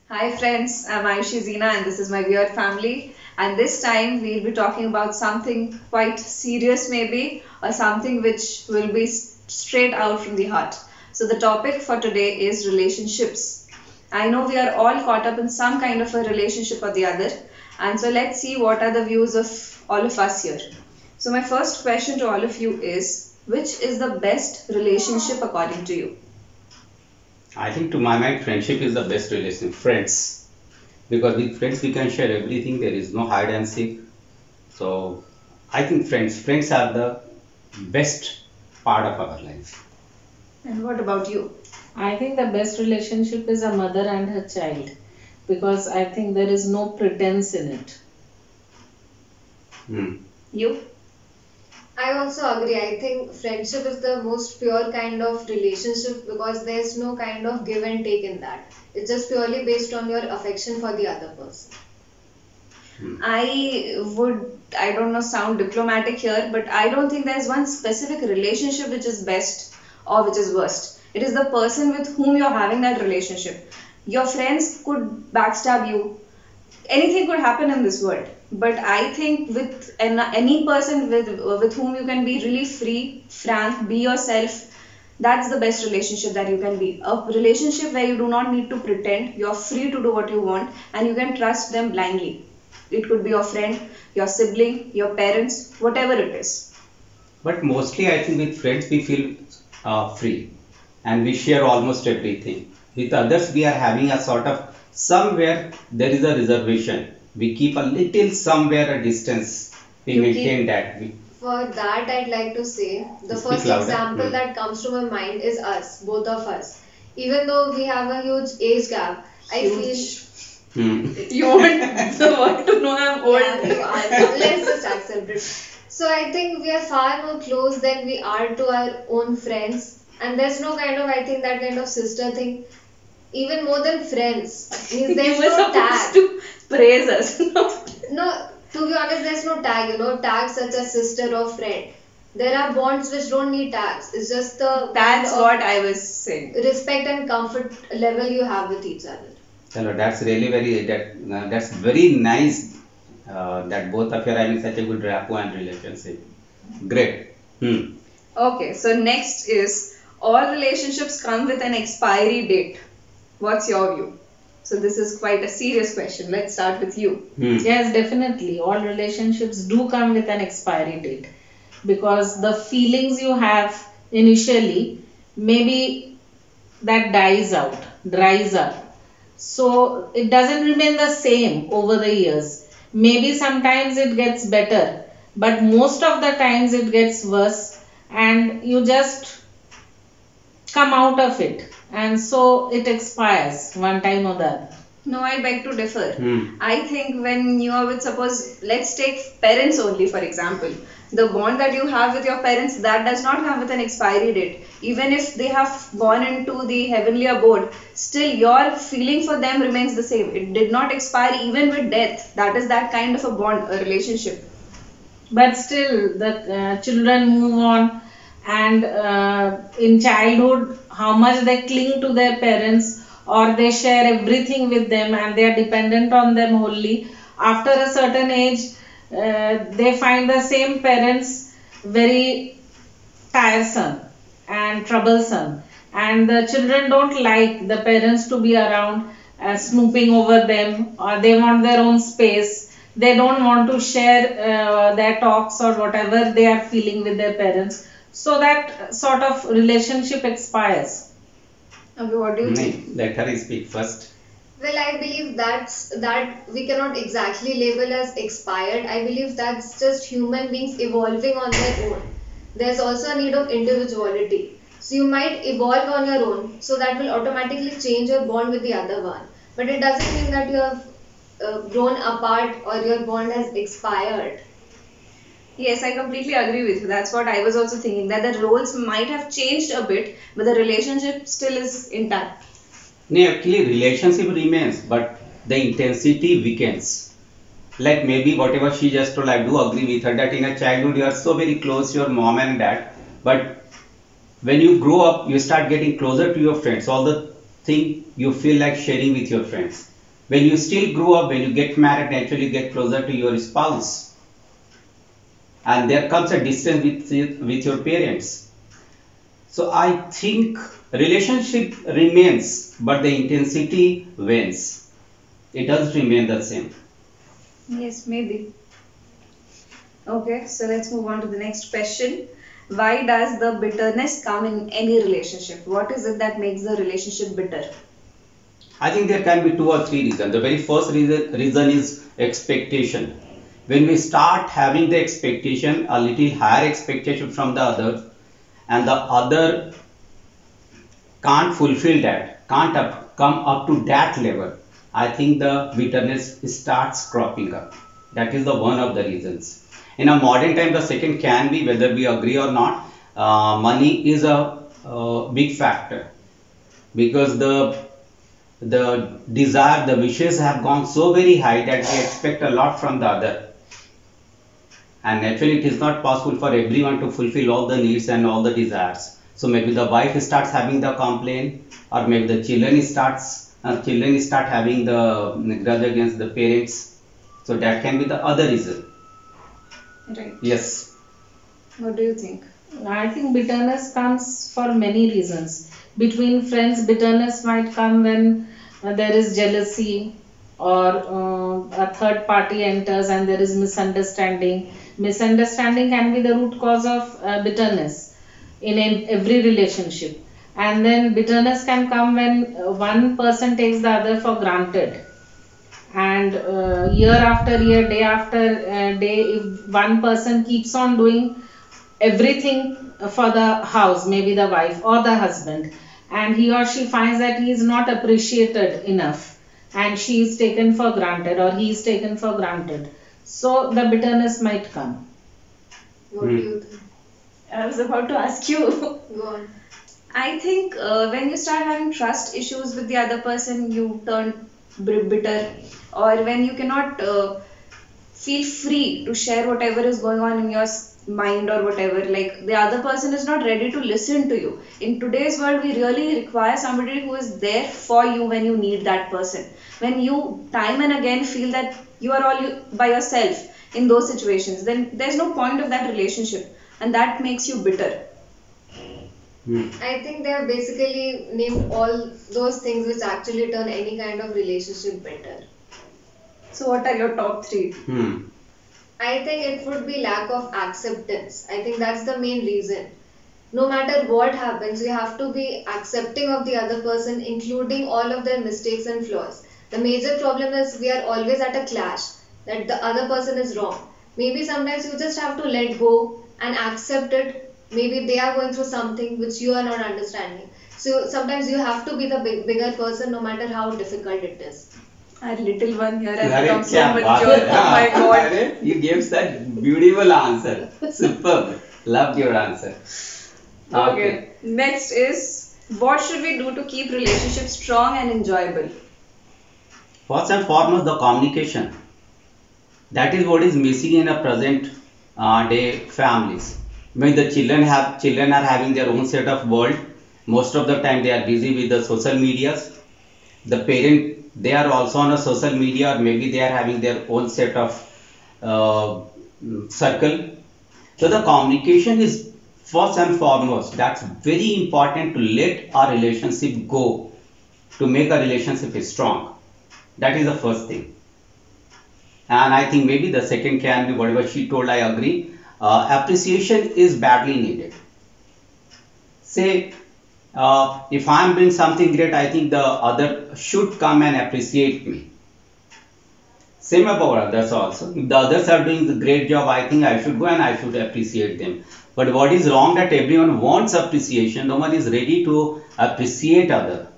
Hi friends, I'm Ayushi Zina and this is my weird family. And this time we'll be talking about something quite serious, maybe, or something which will be straight out from the heart. So, the topic for today is relationships. I know we are all caught up in some kind of a relationship or the other, and so let's see what are the views of all of us here. So, my first question to all of you is which is the best relationship according to you? I think to my mind, friendship is the best relation. Friends, because with friends we can share everything. There is no hide and seek. So I think friends are the best part of our life. And what about you? I think the best relationship is a mother and her child because I think there is no pretense in it. Hmm. You? I also agree. I think friendship is the most pure kind of relationship because there's no kind of give and take in that. It's just purely based on your affection for the other person. I don't know, sound diplomatic here, but I don't think there's one specific relationship which is best or which is worst. It is the person with whom you're having that relationship. Your friends could backstab you, anything could happen in this world. But I think with any person with whom you can be really free, frank, be yourself, that's the best relationship that you can be. A relationship where you do not need to pretend, you're free to do what you want, and you can trust them blindly. It could be your friend, your sibling, your parents, whatever it is. But mostly I think with friends we feel free and we share almost everything. With others we are having a sort of somewhere there is a reservation. We keep a little somewhere a distance. We You maintain keep that. For that, I'd like to say the Speak first louder. example that comes to my mind is us, both of us. Even though we have a huge age gap, I feel. huge. Hmm. You want the world to know I'm old. Yeah, we are. Let's just accept it. So I think we are far more close than we are to our own friends. And there's no kind of, I think, that kind of sister thing. Even more than friends. Means You there's were no supposed tag. to praise us. No, to be honest, there's no tag, tags such as sister or friend. There are bonds which don't need tags. It's just the That's kind what of I was saying. respect and comfort level you have with each other. Hello, that's really that's very nice that both of you are having such a good rapport and relationship. Great. Hmm. Okay, so next is all relationships come with an expiry date. What's your view? So this is quite a serious question. Let's start with you. Hmm. Yes, definitely. All relationships do come with an expiry date because the feelings you have initially, maybe that dies out, dries up. So it doesn't remain the same over the years. Maybe sometimes it gets better, but most of the times it gets worse, and you just come out of it, and so it expires one time or the other. No, I beg to differ. Hmm. I think when you are with, suppose, let's take parents only for example. The bond that you have with your parents, that does not come with an expiry date. Even if they have gone into the heavenly abode, still your feeling for them remains the same. It did not expire even with death. That is that kind of a bond, a relationship. But still the children move on, and in childhood how much they cling to their parents, or they share everything with them and they are dependent on them wholly. After a certain age, they find the same parents very tiresome and troublesome, and the children don't like the parents to be around snooping over them, or they want their own space. They don't want to share their talks or whatever they are feeling with their parents, so that sort of relationship expires. Okay, what do you think? Let her speak first. Well, I believe that we cannot exactly label as expired. I believe that's just human beings evolving on their own. There's also a need of individuality. So you might evolve on your own, so that will automatically change your bond with the other one. But it doesn't mean that you have grown apart or your bond has expired. Yes, I completely agree with you. That's what I was also thinking, that the roles might have changed a bit, but the relationship still is intact. No, actually relationship remains, but the intensity weakens. Like maybe whatever she just told, I do agree with her that in a childhood you are so very close to your mom and dad, but when you grow up you start getting closer to your friends. All the thing you feel like sharing with your friends. When you still grow up, when you get married, naturally you get closer to your spouse, and there comes a distance with your parents. So I think relationship remains, but the intensity wanes. It does remain the same. Yes, maybe. Okay, so let's move on to the next question. Why does the bitterness come in any relationship? What is it that makes the relationship bitter? I think there can be two or three reasons. The very first reason is expectation. When we start having the expectation, a little higher expectation from the other, and the other can't fulfill that, come up to that level, I think the bitterness starts cropping up. That is the one of the reasons. In a modern time, the second can be, whether we agree or not, money is a big factor, because the desire, the wishes have gone so very high that we expect a lot from the other, and naturally it is not possible for everyone to fulfill all the needs and all the desires. So maybe the wife starts having the complaint, or maybe the children start having the grudge against the parents. So that can be the other reason. Right. Yes. What do you think? I think bitterness comes for many reasons. Between friends, bitterness might come when there is jealousy, or a third party enters and there is misunderstanding. Misunderstanding can be the root cause of bitterness in every relationship. And then bitterness can come when one person takes the other for granted. And year after year, day after day, if one person keeps on doing everything for the house, maybe the wife or the husband, and he or she finds that he is not appreciated enough, and she is taken for granted, or he is taken for granted, so the bitterness might come. What do you think? I was about to ask you. Go on. I think when you start having trust issues with the other person, you turn bitter, or when you cannot feel free to share whatever is going on in your mind or whatever, like the other person is not ready to listen to you. In today's world, we really require somebody who is there for you when you need that person. When you time and again feel that you are all by yourself in those situations, then there's no point of that relationship, and that makes you bitter. I think they have basically named all those things which actually turn any kind of relationship better. So what are your top three? I think it would be lack of acceptance. I think that's the main reason. No matter what happens, you have to be accepting of the other person, including all of their mistakes and flaws. The major problem is we are always at a clash, that the other person is wrong. Maybe sometimes you just have to let go and accept it. Maybe they are going through something which you are not understanding. So sometimes you have to be the bigger person, no matter how difficult it is. Our little one here has अरे become so क्या बात mature. है, Oh my god. अरे, you gave such beautiful answer. Superb. Loved your answer. Okay. Next is, what should we do to keep relationships strong and enjoyable? First and foremost, the communication. That is what is missing in a present day families. When the children are having their own set of world, most of the time they are busy with the social medias. The parent, they are also on a social media, or maybe they are having their own set of circle. So the communication is first and foremost. That's very important to let our relationship go, to make a relationship strong. That is the first thing. And I think maybe the second can be whatever she told, I agree. Appreciation is badly needed. Say, if I am doing something great, I think the other should come and appreciate me. Same about others also. If the others are doing the great job, I think I should go and I should appreciate them. But what is wrong, that everyone wants appreciation, no one is ready to appreciate other.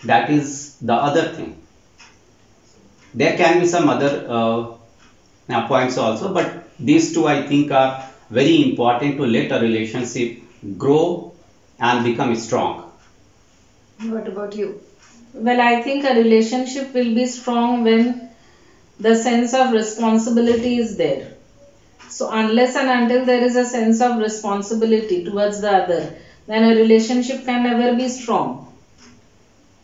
That is the other thing. There can be some other points also, but these two I think are very important to let a relationship grow and become strong. What about you? Well, I think a relationship will be strong when the sense of responsibility is there. So unless and until there is a sense of responsibility towards the other, then a relationship can never be strong.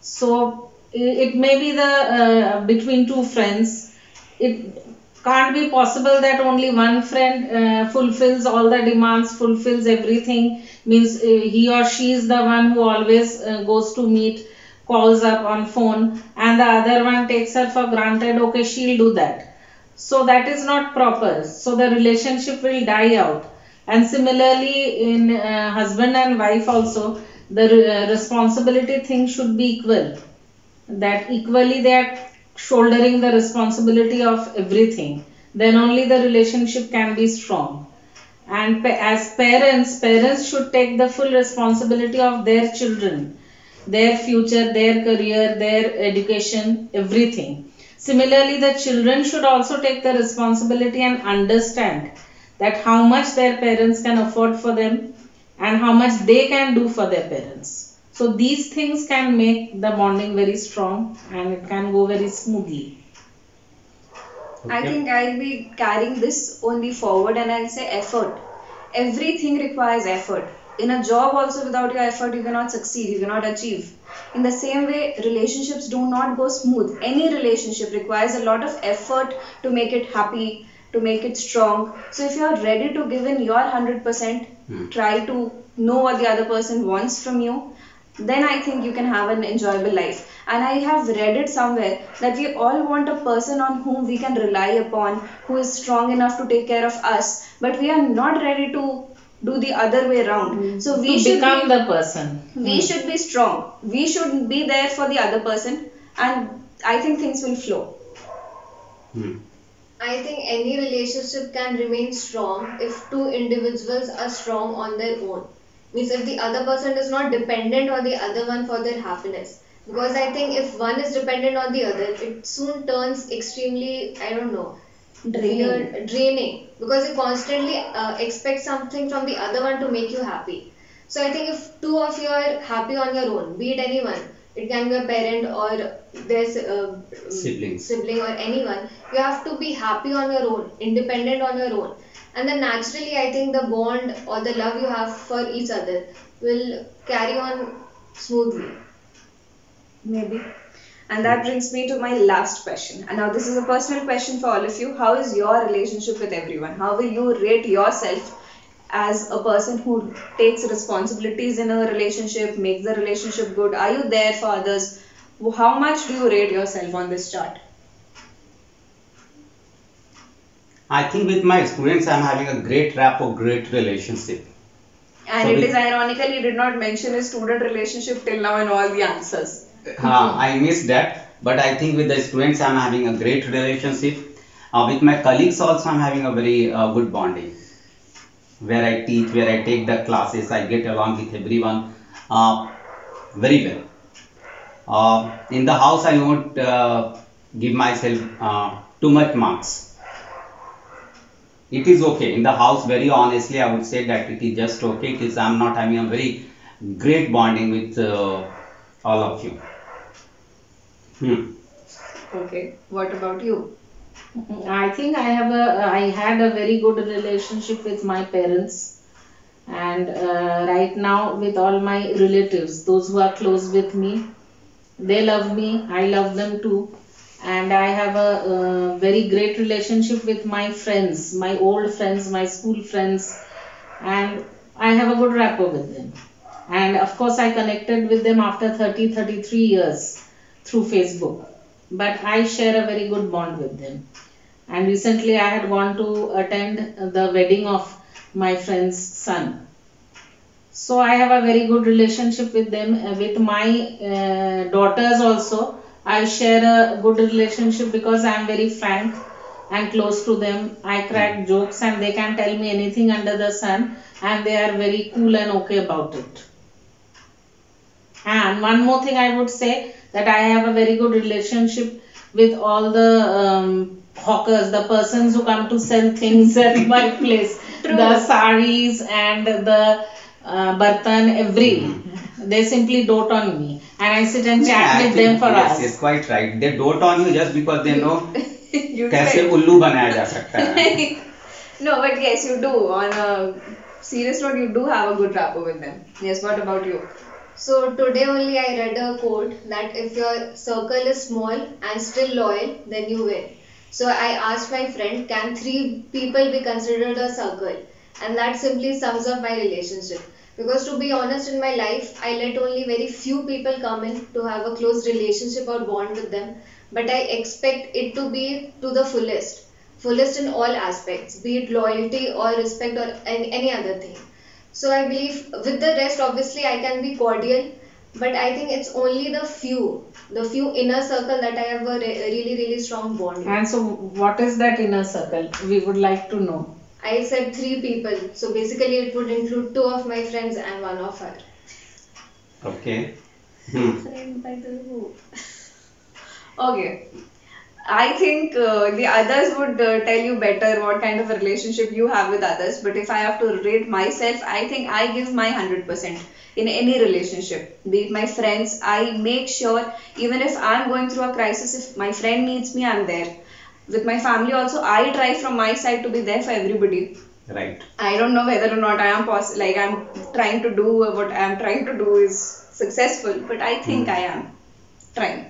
So it may be the between two friends. It can't be possible that only one friend fulfills all the demands, fulfills everything. Means he or she is the one who always goes to meet, calls up on phone, and the other one takes her for granted. Okay, she'll do that. So that is not proper. So the relationship will die out. And similarly, in husband and wife also, the responsibility thing should be equal, that equally they are shouldering the responsibility of everything, then only the relationship can be strong. And as parents should take the full responsibility of their children, their future, their career, their education, everything. Similarly, the children should also take the responsibility and understand that how much their parents can afford for them and how much they can do for their parents. So these things can make the bonding very strong and it can go very smoothly. I think I'll be carrying this only forward and I'll say effort. Everything requires effort. In a job also, without your effort you cannot succeed, you cannot achieve. In the same way, relationships do not go smooth. Any relationship requires a lot of effort to make it happy, to make it strong. So if you are ready to give in your 100%, try to know what the other person wants from you, then I think you can have an enjoyable life. And I have read it somewhere that we all want a person on whom we can rely upon, who is strong enough to take care of us, but we are not ready to do the other way around. So we To should become be, the person. we should be strong. We should be there for the other person, and I think things will flow. I think any relationship can remain strong if two individuals are strong on their own. Means if the other person is not dependent on the other one for their happiness. Because I think if one is dependent on the other, it soon turns extremely, I don't know, draining. Because you constantly expect something from the other one to make you happy. So I think if two of you are happy on your own, be it anyone, it can be a parent or there's a sibling or anyone, you have to be happy on your own, independent on your own. And then naturally, I think the bond or the love you have for each other will carry on smoothly. Maybe. And that brings me to my last question. And now this is a personal question for all of you. How is your relationship with everyone? How will you rate yourself as a person who takes responsibilities in a relationship, makes the relationship good? Are you there for others? How much do you rate yourself on this chart? I think with my students I'm having a great rapport, great relationship. And So it with- is ironical you did not mention a student relationship till now in all the answers. I missed that, but I think with the students I'm having a great relationship. With my colleagues also I'm having a very good bonding. Where I teach, where I take the classes, I get along with everyone very well. In the house I won't give myself too much marks. It is okay. In the house, very honestly, I would say that it is just okay. It is, I'm not having a very great bonding with all of you. Okay, what about you? I think I had a very good relationship with my parents, and right now with all my relatives, those who are close with me, they love me, I love them too. And I have a very great relationship with my friends, my old friends, my school friends, and I have a good rapport with them. And of course, I connected with them after 33 years through Facebook. But I share a very good bond with them. And recently, I had gone to attend the wedding of my friend's son. So I have a very good relationship with them. With my daughters also, I share a good relationship because I am very frank and close to them. I crack jokes and they can tell me anything under the sun and they are very cool and okay about it. And one more thing I would say, that I have a very good relationship with all the hawkers, the persons who come to sell things at my place. The saris and the bartan, they simply dote on me. And I sit and chat with them for yes, hours. yes, quite right. They dote on you just because they know You कैसे said. उल्लू बनाया जा सकता है. No, but yes, you do. On a serious note, you do have a good rapport with them. Yes, what about you? So today only I read a quote that if your circle is small and still loyal, then you win. So I asked my friend, can three people be considered a circle? And that simply sums up my relationship. Because to be honest, in my life, I let only very few people come in to have a close relationship or bond with them. But I expect it to be to the fullest in all aspects, be it loyalty or respect or any other thing. So I believe with the rest, obviously, I can be cordial, but I think it's only the few inner circle that I have a really strong bond with. And so, what is that inner circle? We would like to know. I said three people, so basically it would include two of my friends and one of her. Okay. Friend by the who? Okay. I think the others would tell you better what kind of a relationship you have with others. But if I have to rate myself, I think I give my 100% in any relationship. Be it my friends, I make sure even if I'm going through a crisis, if my friend needs me, I'm there. With my family also, I try from my side to be there for everybody. Right. I don't know whether or not I am I'm trying to do what I am trying to do is successful, but I think I am trying.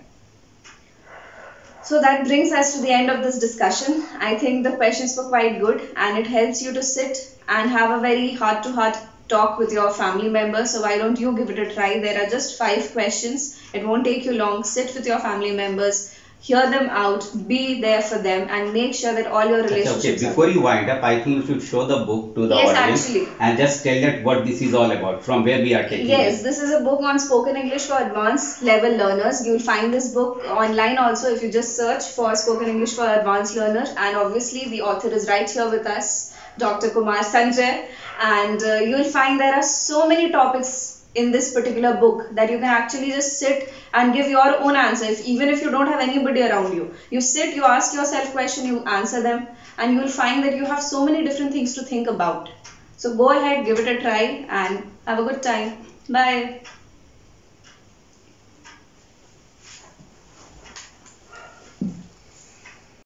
So that brings us to the end of this discussion. I think the questions were quite good and it helps you to sit and have a very heart to heart talk with your family members. So why don't you give it a try? There are just 5 questions. It won't take you long. Sit with your family members, hear them out, be there for them, and make sure that all your relationships Okay, before you wind up, I think you should show the book to the Yes, audience actually. and just tell that what this is all about, from where we are taking Yes, it. this is a book on spoken English for advanced level learners. You'll find this book online also if you just search for spoken English for advanced learner. And obviously the author is right here with us, Dr. Kumar Sanjay. And you'll find there are so many topics in this particular book that you can actually just sit and give your own answer. Even if you don't have anybody around you, you sit, you ask yourself question, you answer them, and you will find that you have so many different things to think about. So go ahead, give it a try and have a good time. Bye.